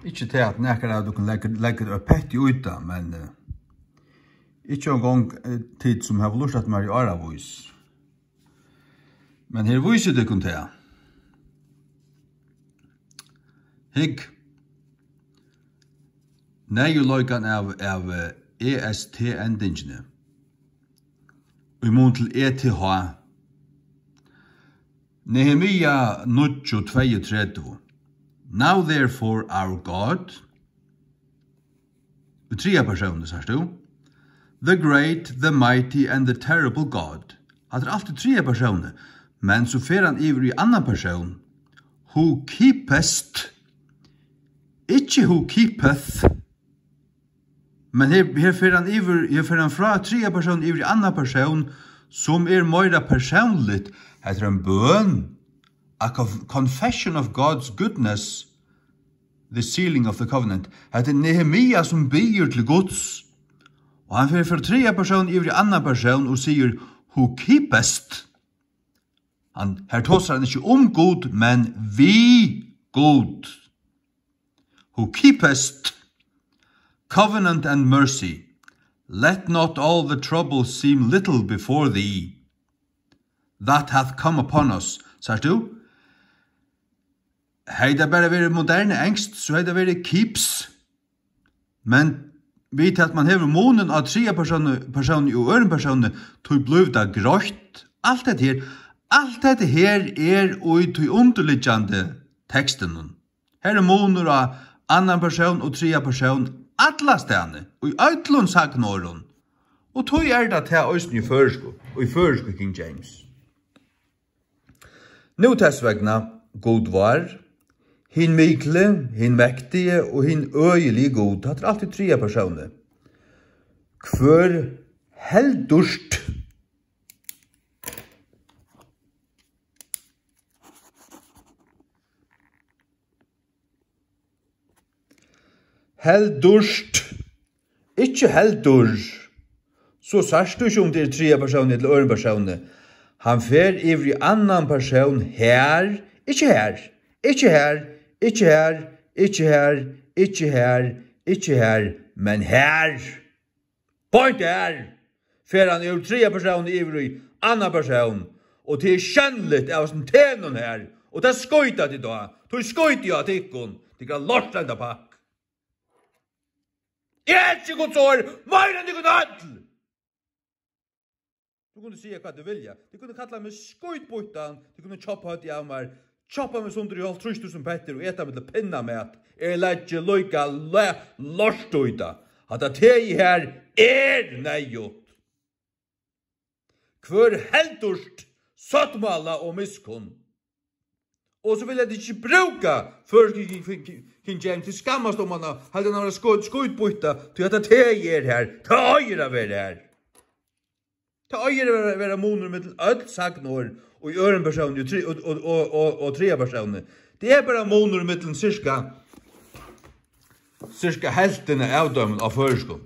Ikke til at nekker av dere legger pett i uta, men ikke en gang tid som har lyst at meg i Aravis. Men her viser det kun til. Higg. Nejuløykan av EST-endingene. I mån til ETH. Nehemia 9:32. Now therefore our God, trea personer, sier du, the great, the mighty and the terrible God. At alltid trea personer, men så fer han iver i annan person, who keepest, ikke who keepeth, men her fer han fra trea person iver i annan person, som meira personligt, heter en bøn, a confession of God's goodness, the sealing of the covenant. Heter Nehemia som byr til Guds. Og han fer fra trea person iver i annan person og sier, who keepest. Her tåser han ikke God, men vi God. Who keepest covenant and mercy. Let not all the trouble seem little before thee. That hath come upon us. Sier du? Hei det bare vært moderne engst, så hei det vært keeps. Men vet at man hever månen av trea personer og øren personer, tog bliv det grått. Alt dette her og i tog underliggende teksten. Her måner av annan person og trea person, alla stedene, og i øytlån sagnåren. Og tog det til øysten i føresko King James. Nå testveggna god var, hin mikle, hin mektige og hin øyelige god, det er alltid trea personer. Kvør heldurst. Heldurst. Ikke heldur. Så sørst du ikke om det trea personer eller øren personer. Han fer iver i annan person her, ikke her, ikke her, ikke her, ikke her, ikke her, ikke her, men her. Point her. Fer han iver trea person iver i annan person. Og det skjønnligt av som tenon her. Og det skoita de da. Det skoita jo at ikkon. Det kan lortlanda pakk. Jeg er ikke godt sår, mer enn det kunne handle. Du kunne si hva du vilja. Du kunne kalla meg skoitbøytan, du kunne choppa høyt i av meg, choppa meg sunder i halv 3000 petter og eta med til pinna med at letje loika lortøyta. At det teg her nejot. Kvør heldurst, sattmala og miskunn. Og så vil jeg ikke bruka for King James til skammast om han hadde några skoitbøyta til at det er her. Ta øyre av her. Ta øyre av være moner med øll sagnår og i øren personer og trea personer. Det er bare moner med cirka heltene avdømmen av føreskånd.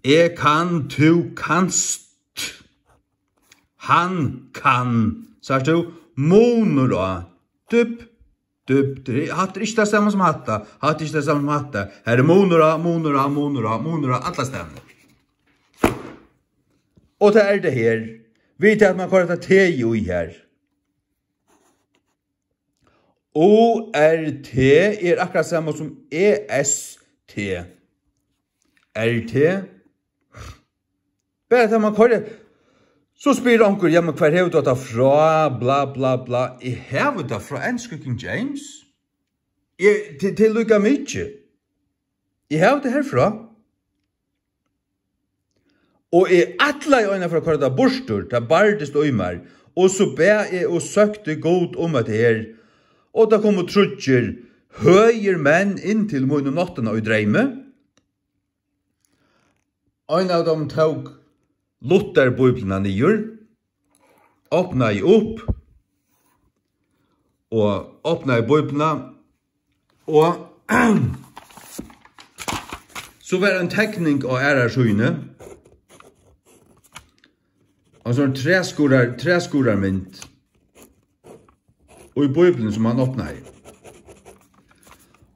Jeg kan, du kanst. Han kan. Sier du, moner da. Dup. Hatt ikke det samme som hatta. Her er moner da, alle stedene. Og det er det her. Vet at man kan ta te i her. ORT er akkurat samme som EST. RT. Bare at man kan så spyr onker, ja, men hver hever du det fra, bla. Jeg hever det fra enske King James. Til lykka mykje. Jeg hever det herfra. Og jeg atla i øyne fra hva det borstur, det bardest øymer, og så be jeg og søkte god om at det her, og da kom og trutjer, høyer menn inn til munn og nottene og dreime. En av dem tog Luther-bibelene nyer, åpna i opp, og åpna I Bibelna, og så var en tekning av ærarsøyne, og så en treskurarmynd, og I Bibelen som han åpna I.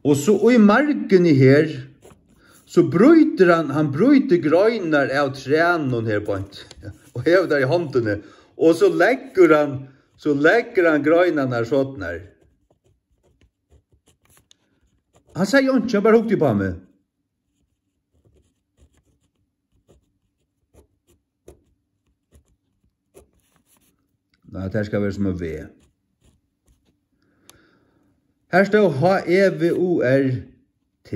Og så I marken I her, så bryter han bryter grøynar av trænen her på en, og hever der I håndene, og så legger han grøynarna sånn her. Han sier jo ikke, han bare hukte på meg. Nei, det skal være som en V. Her står H-E-V-O-R-T.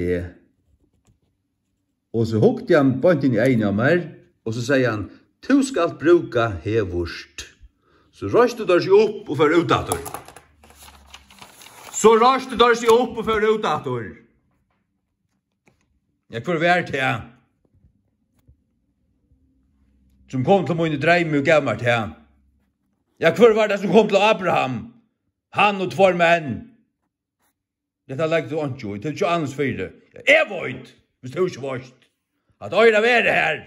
Og så hukte han bønt inn I egen av meg, og så sier han, «Tu skal bruka hevurst». Så røste der seg opp og fører utator. Så røste der seg opp og fører utator. Jeg får være til han. Som kom til mine dreime og gav meg til han. Jeg får være det som kom til Abraham. Han og 2 menn. Dette legger du ikke ut. Det ikke annars fire. Jeg vet, hvis du ikke vet, at øyre være her.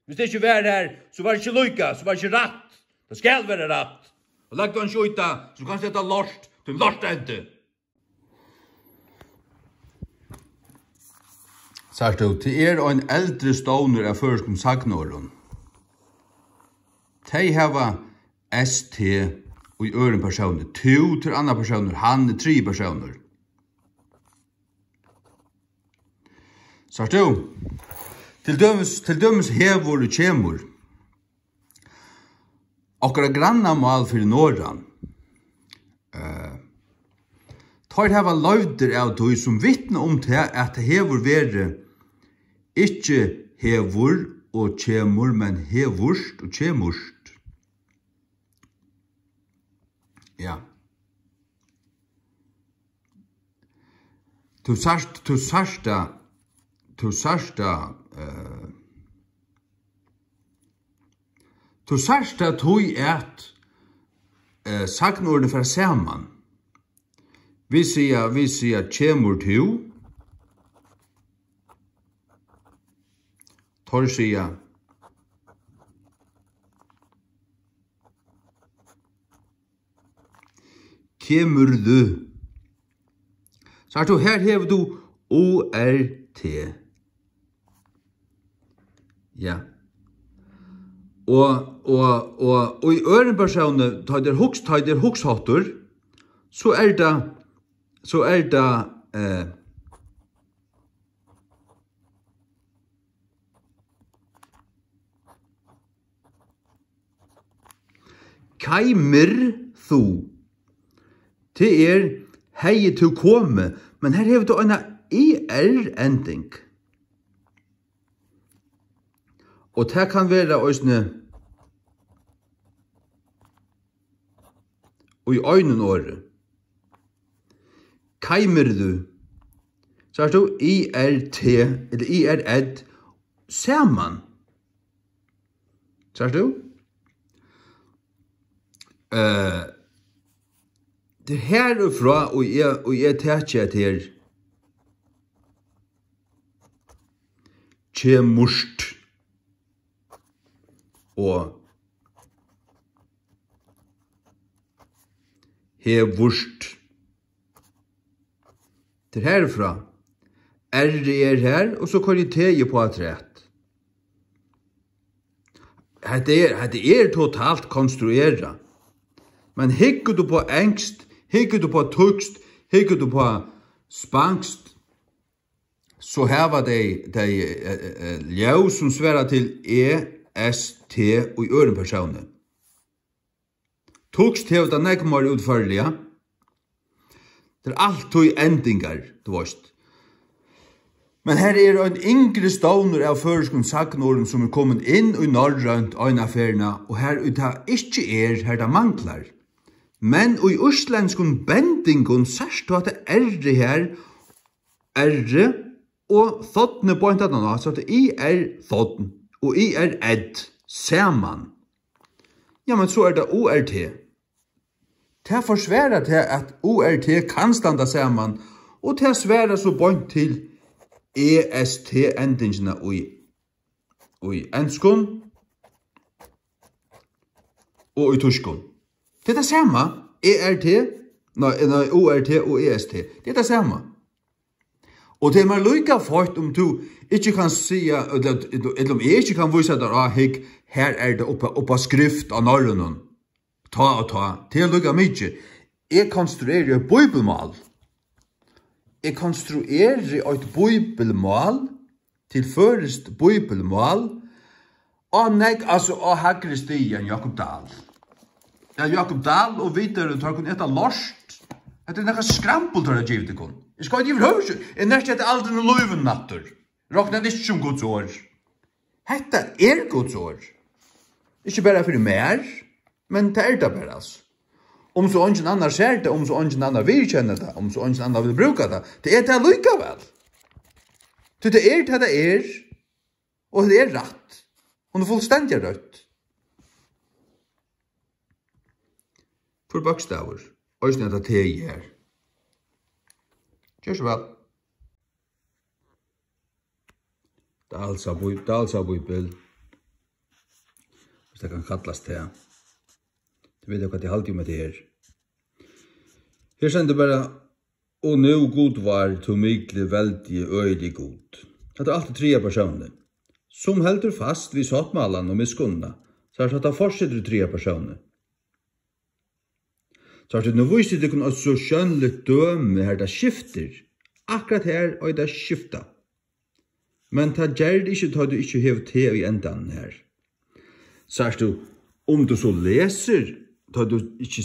Hvis det ikke være her, så var det ikke lykka, så var det ikke rett. Det skal være rett. Og legger du ikke ut da, så kan du sette lort til lort ente. Sagt du, til en eldre ståner av førskum sagnåren. De hava ST og I øren personer. 2 til andre personer, han 3 personer. Sagt du, til dømes hevor og kjemur. Okkara grannamal fyrir Norran. Tar hava løyder av tog som vittne til at hevor vere ikkje hevor og kjemur, men hevurst og kjemurst. Ja. Tu sarsta tog at sagnordene fra saman. Vi sier kjemur tu. Tor sier kjemur du. Så du, her hever du ORT. Ja. Og I ørenpersoner, tar der hokshåttur, så det kaimer thu. Det hei til komme, men her hever du en ER-ending. Og det kan være òsne og I øynen året. Kaimer du. Så er det ERT, eller ER-ed, saman. Så er det det herfra, og jeg tætjer til kjemurst og hevurst. Til herfra her, og så kan jeg tege på at rett. Det totalt konstrueret. Men hikker du på engst, hikker du på tugst, hikker du på spangst, så heva de ljau som sværa til EST og I ørenpersoner. Tugst heva det nekmar utførlige. Det alltid endingar, du veist. Men her en yngre ståner av føreskund sagnåren som kommet inn I norrønt øynaferna, og her det ikke her det manglar. Men I østlandskun bendingun sørst at det her, og thottene på en tannan, så det thotten, og ed, saman. Ja, men så det ORT. det forsværer til at ORT kan standa saman, og det sværer så bort til EST-endingene i enskon og i tyskon. Det det samme, ORT og EST, det det samme. Og det er lykka fort om du ikke kan si, eller om jeg ikke kan vise deg, her det oppa skrift av norrønnen. Ta. Det er lykka mykje. Jeg konstruerer bibelmål. Jeg konstruerer et bibelmål til først bibelmål og hakre stien Jakob Dahl. Ja, Jakob Dahl og videre tar kun etta lorst. Det er nekka skrampel til å givet det kun. Jeg skal ikke høres. Jeg nærmest etter aldri noe løyven natter. Råkner det ikke som Guds år. Hetta Guds år. Ikke bare for mer, men det det bare, altså. Om så ingen annan ser det, om så ingen annan vil kjenne det, om så ingen annan vil bruke det, det det likevel. Så det og det rett. Og det fullstendig rødt. For bakstaver, og sånn at det her. Kjør så vel. Dalsa bibel. Hvis det kan kallas det. Du vet jo hva det alltid med det her. Her sender bare, og nå god var to mykle veldige øylig god. Det er alltid 3 personer. Som heldur fast vid sattmalan og miskunna, så er det fortsetter 3 personer. Så er det nå viser det kun at så skjønlig døme her det skifter. Akkurat her og det skifta. Men det gjør det ikke til du ikke hever til i endan her. Så er det om du så leser, da du ikke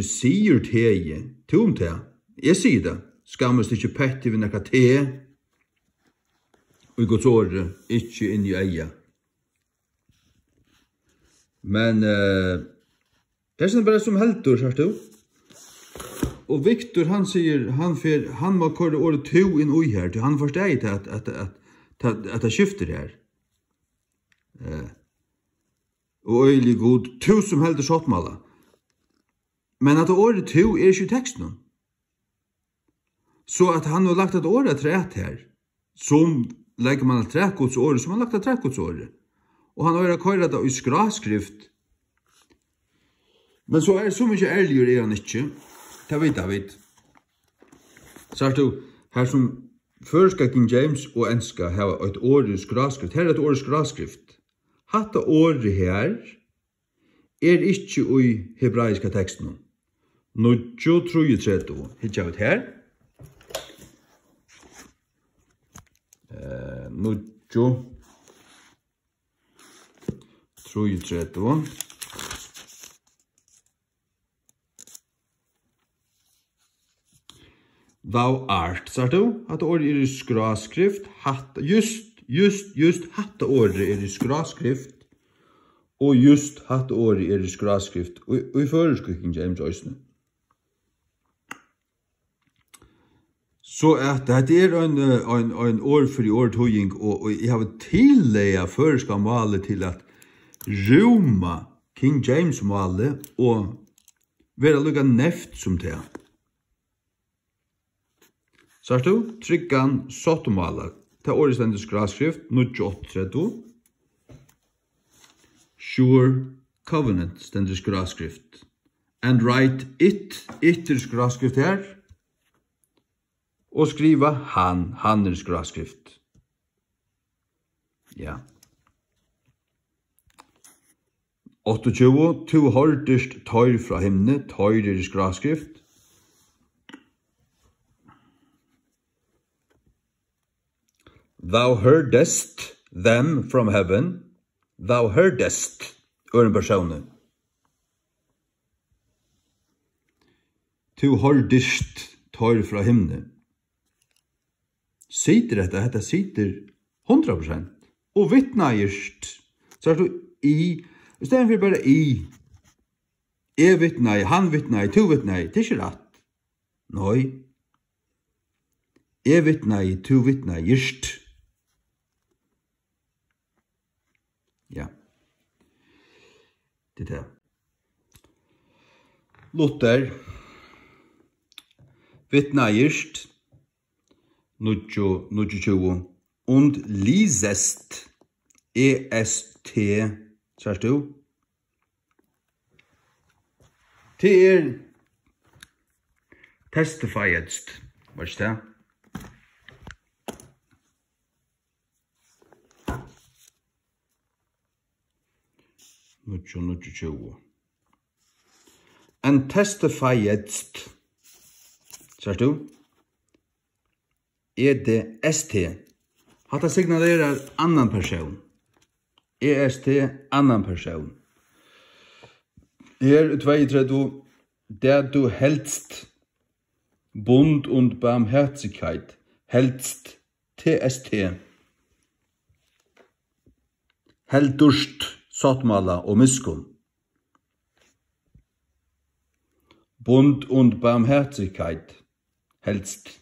sier tege, til det. Jeg sier det. Skammes ikke pette ved nekka te, og i Guds åre, ikke inn i eia. Men det er bare som heldur, sier du. Og Victor, han sier, han må køre året 2 inn ui her, til han forstår ikke at det skifter her. Og øylig god, 2 som heldur sattmala. Men at året 2 er ikke teksten. Så at han har lagt et året 3 her, som legger man et 3 Guds året, som han har lagt et 3 Guds året. Og han har køyret det i skraskrift. Men så er det så mye ærligere er han ikke. Det vet David. Så er det her som førska King James og enska har et året i skraskrift. Her er et året i skraskrift. Hatta året her er ikke i hebraiska teksten. Nudjo 33. Hitja ut her. Nudjo 33. Thou art, sa du? Hatta året er i skraskrift. Just hatta året er i skraskrift. Og just hatta året er i skraskrift. Og i føreskrikken James Øysene. Så at det er en år for i årtøying, og jeg har tillegget føreskammalet til at roma King James malet og være lukka neft som det. Så er du, tryggan sottomalet. Det er året stendig skraskrift, 9832. Sure covenant stendig skraskrift. And write it skraskrift her. Og skriva han er skraskrift. Ja. 28, to hordest tøyr fra himne, tøyr er skraskrift. Thou heardest them from heaven. Thou heardest øren personen. To hordest tøyr fra himne. Sitter dette sitter 100%. Og vittnagerst. Så er du i stedet for bare i. Jeg vittnar, han vittnar, to vittnar. Det er ikke rett. Nei. Jeg vittnar, to vittnar, just. Ja. Det er det. Luther vittnayst 29 und liesest est, sagst du? Testifiedst, was ist das? And testifiedst, sagst du? EDST. Hat det signalerar annan person. EST, annan person. Her 32, der du hältst Bund und Barmherzigkeit, hältst TST. Heldust Sottmala og miskunn. Bund und Barmherzigkeit hältst